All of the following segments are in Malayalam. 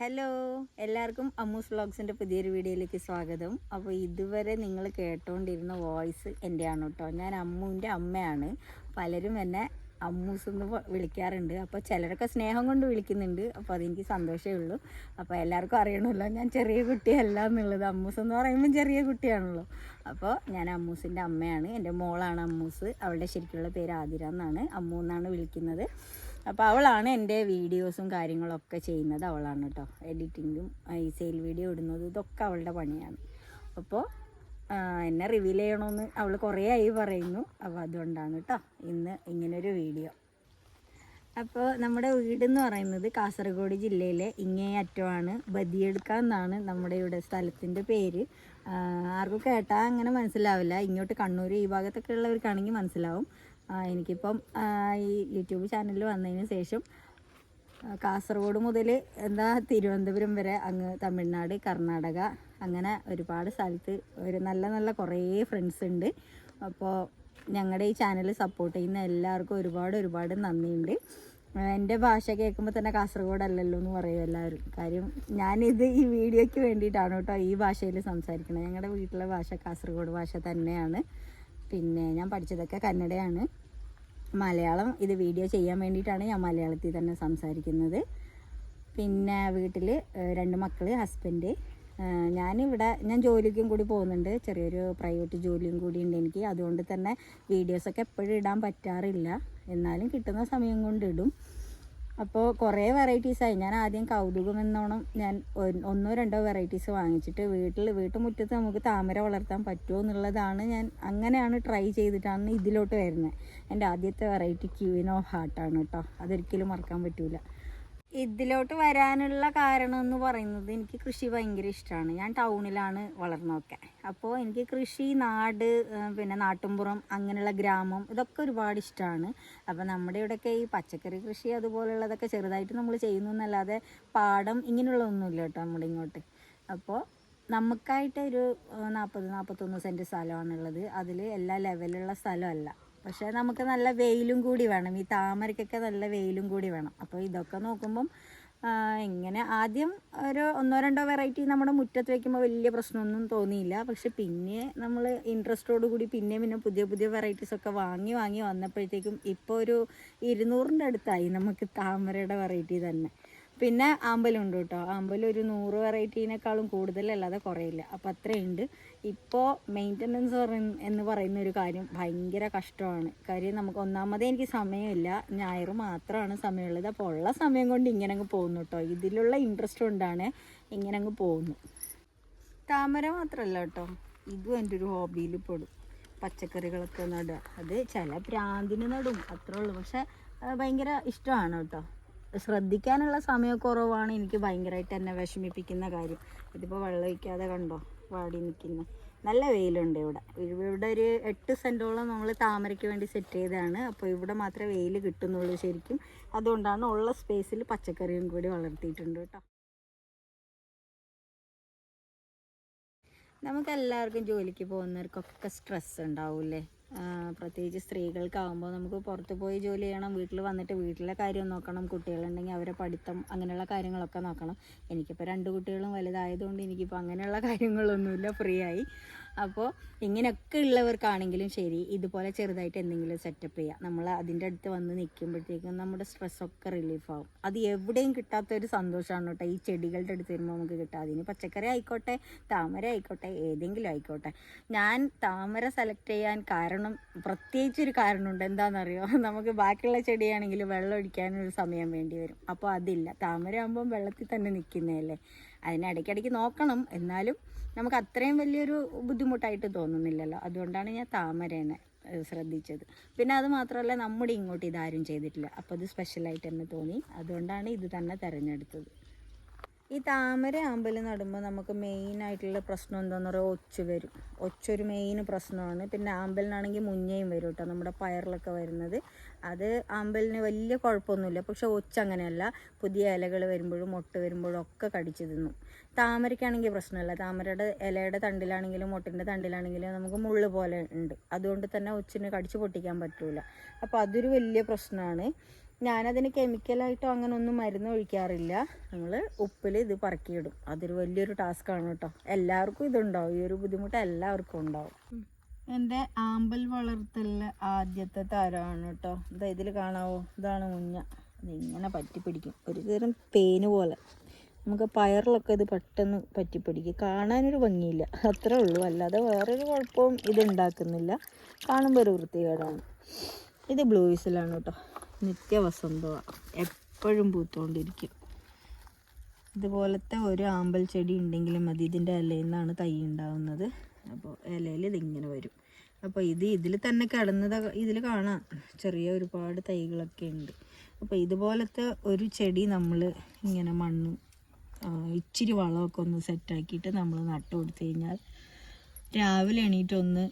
ഹലോ, എല്ലാവർക്കും അമ്മൂസ് വ്ളോഗ്സിൻ്റെ പുതിയൊരു വീഡിയോയിലേക്ക് സ്വാഗതം. അപ്പോൾ ഇതുവരെ നിങ്ങൾ കേട്ടുകൊണ്ടിരുന്ന വോയിസ് എൻ്റെയാണ് കേട്ടോ. ഞാൻ അമ്മുവിൻ്റെ അമ്മയാണ്. പലരും എന്നെ അമ്മൂസ് എന്ന് വിളിക്കാറുണ്ട്. അപ്പോൾ ചിലരൊക്കെ സ്നേഹം കൊണ്ട് വിളിക്കുന്നുണ്ട്. അപ്പോൾ അതെനിക്ക് സന്തോഷമേ ഉള്ളൂ. അപ്പോൾ എല്ലാവർക്കും അറിയണമല്ലോ ഞാൻ ചെറിയ കുട്ടിയല്ല എന്നുള്ളത്. അമ്മൂസ് എന്ന് പറയുമ്പോൾ ചെറിയ കുട്ടിയാണല്ലോ. അപ്പോൾ ഞാൻ അമ്മൂസിൻ്റെ അമ്മയാണ്. എൻ്റെ മോളാണ് അമ്മൂസ്. അവളുടെ ശരിക്കുള്ള പേര് ആതിര എന്നാണ്. അമ്മു എന്നാണ് വിളിക്കുന്നത്. അപ്പോൾ അവളാണ് എൻ്റെ വീഡിയോസും കാര്യങ്ങളൊക്കെ ചെയ്യുന്നത്. അവളാണ് കേട്ടോ. എഡിറ്റിങ്ങും ഈ സെയിൽ വീഡിയോ ഇടുന്നത് ഇതൊക്കെ അവളുടെ പണിയാണ്. അപ്പോൾ എന്നെ റിവീൽ ചെയ്യണമെന്ന് അവൾ കുറേ ആയി പറയുന്നു. അപ്പോൾ അതുകൊണ്ടാണ് കേട്ടോ ഇന്ന് ഇങ്ങനൊരു വീഡിയോ. അപ്പോൾ നമ്മുടെ വീടെന്ന് പറയുന്നത് കാസർഗോഡ് ജില്ലയിലെ ഇങ്ങേ അറ്റമാണ്. ബദിയെടുക്ക എന്നാണ് നമ്മുടെ ഇവിടെ സ്ഥലത്തിൻ്റെ പേര്. ആർക്കും കേട്ടാൽ അങ്ങനെ മനസ്സിലാവില്ല. ഇങ്ങോട്ട് കണ്ണൂർ ഈ ഭാഗത്തൊക്കെ ഉള്ളവർക്കാണെങ്കിൽ മനസ്സിലാവും. എനിക്കിപ്പം ഈ യൂട്യൂബ് ചാനലിൽ വന്നതിന് ശേഷം കാസർഗോഡ് മുതൽ തിരുവനന്തപുരം വരെ അങ്ങ് തമിഴ്നാട്, കർണാടക, അങ്ങനെ ഒരുപാട് സ്ഥലത്ത് ഒരു നല്ല നല്ല കുറേ ഫ്രണ്ട്സ് ഉണ്ട്. അപ്പോൾ ഞങ്ങളുടെ ഈ ചാനൽ സപ്പോർട്ട് ചെയ്യുന്ന എല്ലാവർക്കും ഒരുപാട് നന്ദിയുണ്ട്. എൻ്റെ ഭാഷ കേൾക്കുമ്പോൾ തന്നെ കാസർഗോഡ് അല്ലല്ലോ എന്ന് പറയും എല്ലാവരും. കാര്യം ഞാനിത് ഈ വീഡിയോയ്ക്ക് വേണ്ടിയിട്ടാണ് കേട്ടോ ഈ ഭാഷയിൽ സംസാരിക്കുന്നത്. ഞങ്ങളുടെ വീട്ടിലെ ഭാഷ കാസർഗോഡ് ഭാഷ തന്നെയാണ്. പിന്നെ ഞാൻ പഠിച്ചതൊക്കെ കന്നഡയാണ്. മലയാളം ഇത് വീഡിയോ ചെയ്യാൻ വേണ്ടിയിട്ടാണ് ഞാൻ മലയാളത്തിൽ തന്നെ സംസാരിക്കുന്നത്. പിന്നെ വീട്ടിൽ 2 മക്കൾ, ഹസ്ബൻഡ്. ഞാൻ ജോലിക്കും കൂടി പോകുന്നുണ്ട്. ചെറിയൊരു പ്രൈവറ്റ് ജോലിയും കൂടി ഉണ്ട് എനിക്ക്. അതുകൊണ്ട് തന്നെ വീഡിയോസൊക്കെ എപ്പോഴും ഇടാൻ പറ്റാറില്ല. എന്നാലും കിട്ടുന്ന സമയം കൊണ്ട് ഇടും. അപ്പോൾ കുറേ വെറൈറ്റീസായി. ഞാൻ ആദ്യം കൗതുകം എന്നോണം ഞാൻ 1-2 വെറൈറ്റീസ് വാങ്ങിച്ചിട്ട് വീട്ടുമുറ്റത്ത് നമുക്ക് താമര വളർത്താൻ പറ്റുമോ എന്നുള്ളതാണ്. ഞാൻ അങ്ങനെയാണ് ട്രൈ ചെയ്തിട്ടാണ് ഇതിലോട്ട് വരുന്നത്. എൻ്റെ ആദ്യത്തെ വെറൈറ്റി ക്യൂവിനോ ഹാർട്ടാണ് കേട്ടോ. അതൊരിക്കലും മറക്കാൻ പറ്റില്ല. ഇതിലോട്ട് വരാനുള്ള കാരണം എന്ന് പറയുന്നത് എനിക്ക് കൃഷി ഭയങ്കര ഇഷ്ടമാണ്. ഞാൻ ടൗണിലാണ് വളർന്നതൊക്കെ. അപ്പോൾ എനിക്ക് കൃഷി, നാട്, പിന്നെ നാട്ടുംപുറം, അങ്ങനെയുള്ള ഗ്രാമം ഇതൊക്കെ ഒരുപാട് ഇഷ്ടമാണ്. അപ്പോൾ നമ്മുടെ ഇവിടെയൊക്കെ ഈ പച്ചക്കറി കൃഷി അതുപോലുള്ളതൊക്കെ ചെറുതായിട്ട് നമ്മൾ ചെയ്യുന്നു എന്നല്ലാതെ പാടം ഇങ്ങനെയുള്ളതൊന്നുമില്ല കേട്ടോ നമ്മുടെ ഇങ്ങോട്ട്. അപ്പോൾ നമുക്കായിട്ടൊരു 40-41 സെൻറ്റ് സ്ഥലമാണുള്ളത്. അതിൽ എല്ലാ ലെവലുള്ള സ്ഥലമല്ല. പക്ഷേ നമുക്ക് നല്ല വെയിലും കൂടി വേണം. ഈ താമരയ്ക്കൊക്കെ നല്ല വെയിലും കൂടി വേണം. അപ്പോൾ ഇതൊക്കെ നോക്കുമ്പം ഇങ്ങനെ ആദ്യം ഒരു 1-2 വെറൈറ്റി നമ്മുടെ മുറ്റത്ത് വയ്ക്കുമ്പോൾ വലിയ പ്രശ്നമൊന്നും തോന്നിയില്ല. പക്ഷെ പിന്നെ നമ്മൾ ഇൻട്രസ്റ്റോട് കൂടി പിന്നെ പുതിയ വെറൈറ്റീസൊക്കെ വാങ്ങി വന്നപ്പോഴത്തേക്കും ഇപ്പോൾ ഒരു 200-ൻ്റെ അടുത്തായി നമുക്ക് താമരയുടെ വെറൈറ്റി തന്നെ. പിന്നെ ആമ്പലുണ്ട് കേട്ടോ. ആമ്പൽ ഒരു 100 വെറൈറ്റീനേക്കാളും കൂടുതലല്ലാതെ കുറയില്ല. അപ്പോൾ അത്രയുണ്ട്. ഇപ്പോൾ മെയിൻ്റനൻസ് എന്ന് പറയുന്ന ഒരു കാര്യം ഭയങ്കര കഷ്ടമാണ്. കാര്യം നമുക്ക് ഒന്നാമതേ എനിക്ക് സമയമില്ല. ഞായർ മാത്രമാണ് സമയമുള്ളത്. അപ്പോൾ ഉള്ള സമയം കൊണ്ട് ഇങ്ങനെ അങ്ങ് പോകുന്നു കേട്ടോ. ഇതിലുള്ള ഇൻട്രസ്റ്റ് കൊണ്ടാണ് ഇങ്ങനെ അങ്ങ് പോകുന്നു. താമര മാത്രമല്ല കേട്ടോ, ഇതും എൻ്റെ ഒരു ഹോബിയിൽ പെടും. പച്ചക്കറികളൊക്കെ നടുക. അത് ചില പ്രാന്തിന് നടും, അത്രേ ഉള്ളൂ. പക്ഷെ ഭയങ്കര ഇഷ്ടമാണ് കേട്ടോ. ശ്രദ്ധിക്കാനുള്ള സമയക്കുറവാണ് എനിക്ക് ഭയങ്കരമായിട്ട് എന്നെ വിഷമിപ്പിക്കുന്ന കാര്യം. ഇതിപ്പോൾ വെള്ളം ഒഴിക്കാതെ കണ്ടോ വാടി നിൽക്കുന്നു. നല്ല വെയിലുണ്ട് ഇവിടെ ഒരു 8 സെൻറ്റോളം നമ്മൾ താമരയ്ക്ക് വേണ്ടി സെറ്റ് ചെയ്തതാണ്. അപ്പോൾ ഇവിടെ മാത്രമേ വെയിൽ കിട്ടുന്നുള്ളൂ ശരിക്കും. അതുകൊണ്ടാണ് ഉള്ള സ്പേസിൽ പച്ചക്കറിയും കൂടി വളർത്തിയിട്ടുണ്ട് കേട്ടോ. നമുക്കെല്ലാവർക്കും ജോലിക്ക് പോകുന്നവർക്കൊക്കെ സ്ട്രെസ് ഉണ്ടാവില്ലേ? പ്രത്യേകിച്ച് സ്ത്രീകൾക്കാവുമ്പോൾ നമുക്ക് പുറത്ത് പോയി ജോലി ചെയ്യണം, വീട്ടിൽ വന്നിട്ട് വീട്ടിലെ കാര്യം നോക്കണം, കുട്ടികളുണ്ടെങ്കിൽ അവരെ പഠിത്തം അങ്ങനെയുള്ള കാര്യങ്ങളൊക്കെ നോക്കണം. എനിക്കിപ്പോൾ 2 കുട്ടികളും വലുതായതുകൊണ്ട് എനിക്കിപ്പോൾ അങ്ങനെയുള്ള കാര്യങ്ങളൊന്നുമില്ല, ഫ്രീ ആയി. അപ്പോൾ ഇങ്ങനെയൊക്കെ ഉള്ളവർക്കാണെങ്കിലും ശരി, ഇതുപോലെ ചെറുതായിട്ട് എന്തെങ്കിലും സെറ്റപ്പ് ചെയ്യുക. നമ്മൾ അതിൻ്റെ അടുത്ത് വന്ന് നിൽക്കുമ്പോഴത്തേക്കും നമ്മുടെ സ്ട്രെസ്സൊക്കെ റിലീഫാവും. അത് എവിടെയും കിട്ടാത്തൊരു സന്തോഷമാണ് കേട്ടോ ഈ ചെടികളുടെ അടുത്ത് വരുമ്പോൾ നമുക്ക് കിട്ടുക. അതിന് പച്ചക്കറി ആയിക്കോട്ടെ, താമര ആയിക്കോട്ടെ, ഏതെങ്കിലും ആയിക്കോട്ടെ. ഞാൻ താമര സെലക്ട് ചെയ്യാൻ പ്രത്യേകിച്ചൊരു കാരണമുണ്ട്. എന്താണെന്നറിയോ? നമുക്ക് ബാക്കിയുള്ള ചെടിയാണെങ്കിൽ വെള്ളം ഒഴിക്കാനൊരു സമയം വേണ്ടി വരും. അപ്പോൾ അതില്ല. താമര ആകുമ്പം വെള്ളത്തിൽ തന്നെ നിൽക്കുന്നതല്ലേ. അതിനിടയ്ക്കിടയ്ക്ക് നോക്കണം. എന്നാലും നമുക്ക് അത്രയും വലിയൊരു ബുദ്ധിമുട്ടായിട്ട് തോന്നുന്നില്ലല്ലോ. അതുകൊണ്ടാണ് ഞാൻ താമരേനെ ശ്രദ്ധിച്ചത്. പിന്നെ അത് മാത്രമല്ല, നമ്മുടെ ഇങ്ങോട്ട് ഇതാരും ചെയ്തിട്ടില്ല. അപ്പോൾ അത് സ്പെഷ്യലായിട്ട് തന്നെ തോന്നി. അതുകൊണ്ടാണ് ഇത് തന്നെ തിരഞ്ഞെടുത്തത്. ഈ താമര ആമ്പൽ നടുമ്പോൾ നമുക്ക് മെയിനായിട്ടുള്ള പ്രശ്നം എന്താണെന്ന് പറയുക, ഒച്ച് വരും. ഒച്ചൊരു മെയിൻ പ്രശ്നമാണ്. പിന്നെ ആമ്പലിനാണെങ്കിൽ മുഞ്ഞയും വരും കേട്ടോ, നമ്മുടെ പയറിലൊക്കെ വരുന്നത്. അത് ആമ്പലിന് വലിയ കുഴപ്പമൊന്നുമില്ല. പക്ഷെ ഒച്ചങ്ങനെയല്ല. പുതിയ ഇലകൾ വരുമ്പോഴും മൊട്ട് വരുമ്പോഴും ഒക്കെ കടിച്ചു തിന്നും. താമരയ്ക്കാണെങ്കിൽ പ്രശ്നമില്ല. താമരയുടെ ഇലയുടെ തണ്ടിലാണെങ്കിലും മൊട്ടിൻ്റെ തണ്ടിലാണെങ്കിലും നമുക്ക് മുള്ള് പോലെ ഉണ്ട്. അതുകൊണ്ട് തന്നെ ഒച്ചിന് കടിച്ചു പൊട്ടിക്കാൻ പറ്റില്ല. അപ്പോൾ അതൊരു വലിയ പ്രശ്നമാണ്. ഞാനതിന് കെമിക്കലായിട്ടോ അങ്ങനെ ഒന്നും മരുന്ന് ഒഴിക്കാറില്ല. നമ്മൾ ഉപ്പിൽ ഇത് പറക്കിയിടും. അതൊരു വലിയൊരു ടാസ്ക്കാണ് കേട്ടോ. എല്ലാവർക്കും ഇതുണ്ടാവും, ഈ ഒരു ബുദ്ധിമുട്ട് എല്ലാവർക്കും ഉണ്ടാവും. എൻ്റെ ആമ്പൽ വളർത്തലിലെ ആദ്യത്തെ താരമാണ് കേട്ടോ. ഇതാ ഇതിൽ കാണാവോ, ഇതാണ് മുഞ്ഞ. ഇതിങ്ങനെ പറ്റിപ്പിടിക്കും, ഒരു തരം പേന് പോലെ. നമുക്ക് പയറിലൊക്കെ ഇത് പെട്ടെന്ന് പറ്റിപ്പിടിക്കും. കാണാനൊരു ഭംഗിയില്ല, അത്രേ ഉള്ളൂ. അല്ലാതെ വേറൊരു കുഴപ്പവും ഇതുണ്ടാക്കുന്നില്ല. കാണുമ്പോൾ ഒരു വൃത്തികേടാണ്. ഇത് ബ്ലൂ വിസിലാണ് കേട്ടോ. നിത്യവസന്തമാണ്, എപ്പോഴും പൂത്തുകൊണ്ടിരിക്കും. ഇതുപോലത്തെ ഒരു ആമ്പൽ ചെടി ഉണ്ടെങ്കിലും മതി. ഇതിൻ്റെ ഇലയിൽ നിന്നാണ് തൈ ഉണ്ടാകുന്നത്. അപ്പോൾ ഇലയിൽ ഇതിങ്ങനെ വരും. അപ്പോൾ ഇതിൽ തന്നെ കിടന്നത് ഇതിൽ കാണാം, ചെറിയ ഒരുപാട് തൈകളൊക്കെ ഉണ്ട്. അപ്പോൾ ഇതുപോലത്തെ ഒരു ചെടി നമ്മൾ ഇങ്ങനെ മണ്ണ് ഇച്ചിരി വളമൊക്കെ ഒന്ന് സെറ്റാക്കിയിട്ട് നമ്മൾ നട്ടു കൊടുത്തു കഴിഞ്ഞാൽ രാവിലെ എണീറ്റൊന്ന്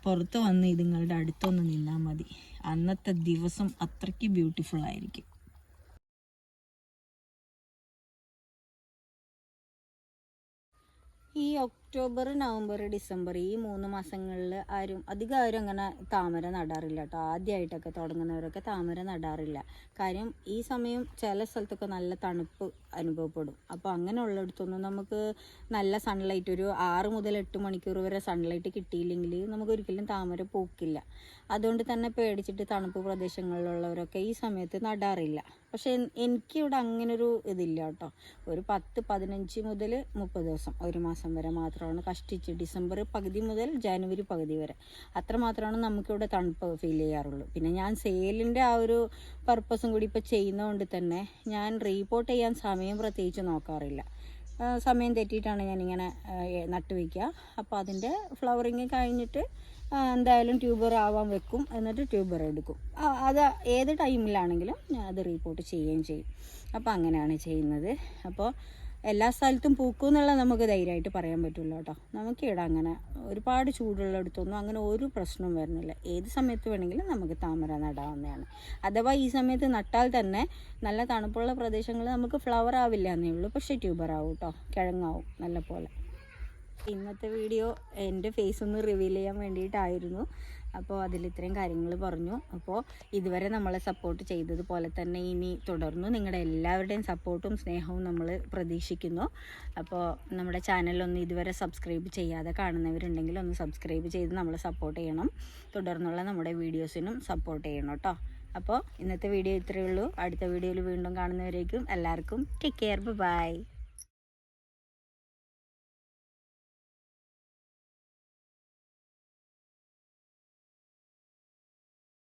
പുറത്ത് വന്ന് ഇതുങ്ങളുടെ അടുത്തൊന്ന് നിന്നാൽ മതി. അന്നത്തെ ദിവസം അത്രയ്ക്ക് ബ്യൂട്ടിഫുൾ ആയിരിക്കും. ഈ ഒക്ടോബർ, നവംബർ, ഡിസംബർ ഈ 3 മാസങ്ങളിൽ അധികം ആരും അങ്ങനെ താമര നടാറില്ല കേട്ടോ. ആദ്യമായിട്ടൊക്കെ തുടങ്ങുന്നവരൊക്കെ താമര നടാറില്ല. കാര്യം ഈ സമയം ചില സ്ഥലത്തൊക്കെ നല്ല തണുപ്പ് അനുഭവപ്പെടും. അപ്പോൾ അങ്ങനെയുള്ളിടത്തൊന്നും നമുക്ക് നല്ല സൺലൈറ്റ്, ഒരു 6 മുതൽ 8 മണിക്കൂർ വരെ സൺലൈറ്റ് കിട്ടിയില്ലെങ്കിൽ നമുക്കൊരിക്കലും താമര പൂക്കില്ല. അതുകൊണ്ട് തന്നെ പേടിച്ചിട്ട് തണുപ്പ് പ്രദേശങ്ങളിലുള്ളവരൊക്കെ ഈ സമയത്ത് നടാറില്ല. പക്ഷേ എനിക്കിവിടെ അങ്ങനൊരു ഇതില്ല കേട്ടോ. ഒരു 10, 15 മുതൽ 30 ദിവസം, ഒരു മാസം വരെ മാത്രമാണ് കഷ്ടിച്ച്, ഡിസംബർ പകുതി മുതൽ ജനുവരി പകുതി വരെ അത്രമാത്രമാണ് നമുക്കിവിടെ തണുപ്പ് ഫീൽ ചെയ്യാറുള്ളൂ. പിന്നെ ഞാൻ സെയിലിൻ്റെ ആ ഒരു പർപ്പസും കൂടി ഇപ്പോൾ ചെയ്യുന്നതുകൊണ്ട് തന്നെ ഞാൻ റീപോർട്ട് ചെയ്യാൻ സമയം പ്രത്യേകിച്ച് നോക്കാറില്ല. സമയം തെറ്റിയിട്ടാണ് ഞാനിങ്ങനെ നട്ടുവയ്ക്കുക. അപ്പോൾ അതിൻ്റെ ഫ്ലവറിങ് കഴിഞ്ഞിട്ട് എന്തായാലും ട്യൂബർ ആവാൻ വെക്കും, എന്നിട്ട് ട്യൂബർ എടുക്കും. അത് ഏത് ടൈമിലാണെങ്കിലും ഞാൻ അത് റീപോർട്ട് ചെയ്യുകയും ചെയ്യും. അപ്പോൾ അങ്ങനെയാണ് ചെയ്യുന്നത്. അപ്പോൾ എല്ലാ സ്ഥലത്തും പൂക്കും എന്നുള്ള നമുക്ക് ധൈര്യമായിട്ട് പറയാൻ പറ്റില്ല കേട്ടോ. നമുക്കിവിടെ അങ്ങനെ ഒരുപാട് ചൂടുള്ളിടത്തൊന്നും അങ്ങനെ ഒരു പ്രശ്നവും വരുന്നില്ല. ഏത് സമയത്ത് വേണമെങ്കിലും നമുക്ക് താമര നടാവുന്നതാണ്. അഥവാ ഈ സമയത്ത് നട്ടാൽ തന്നെ നല്ല തണുപ്പുള്ള പ്രദേശങ്ങളിൽ നമുക്ക് ഫ്ലവർ ആവില്ല എന്നേ ഉള്ളൂ, പക്ഷേ ട്യൂബർ ആവും കേട്ടോ, കിഴങ്ങാവും നല്ല പോലെ. ഇന്നത്തെ വീഡിയോ എൻ്റെ ഫേസ് ഒന്ന് റിവീൽ ചെയ്യാൻ വേണ്ടിയിട്ടായിരുന്നു. അപ്പോൾ അതിൽ ഇത്രയും കാര്യങ്ങൾ പറഞ്ഞു. അപ്പോൾ ഇതുവരെ നമ്മളെ സപ്പോർട്ട് ചെയ്തതുപോലെ തന്നെ ഇനി തുടർന്നു നിങ്ങളുടെ എല്ലാവരുടെയും സപ്പോർട്ടും സ്നേഹവും നമ്മൾ പ്രതീക്ഷിക്കുന്നു. അപ്പോൾ നമ്മുടെ ചാനലൊന്ന് ഇതുവരെ സബ്സ്ക്രൈബ് ചെയ്യാതെ കാണുന്നവരുണ്ടെങ്കിൽ ഒന്ന് സബ്സ്ക്രൈബ് ചെയ്ത് നമ്മളെ സപ്പോർട്ട് ചെയ്യണം. തുടർന്നുള്ള നമ്മുടെ വീഡിയോസിനും സപ്പോർട്ട് ചെയ്യണം കേട്ടോ. അപ്പോൾ ഇന്നത്തെ വീഡിയോ ഇത്രയേ ഉള്ളൂ. അടുത്ത വീഡിയോയിൽ വീണ്ടും കാണുന്നവരേക്കും എല്ലാവർക്കും ടേക്ക് കെയർ, ബൈ.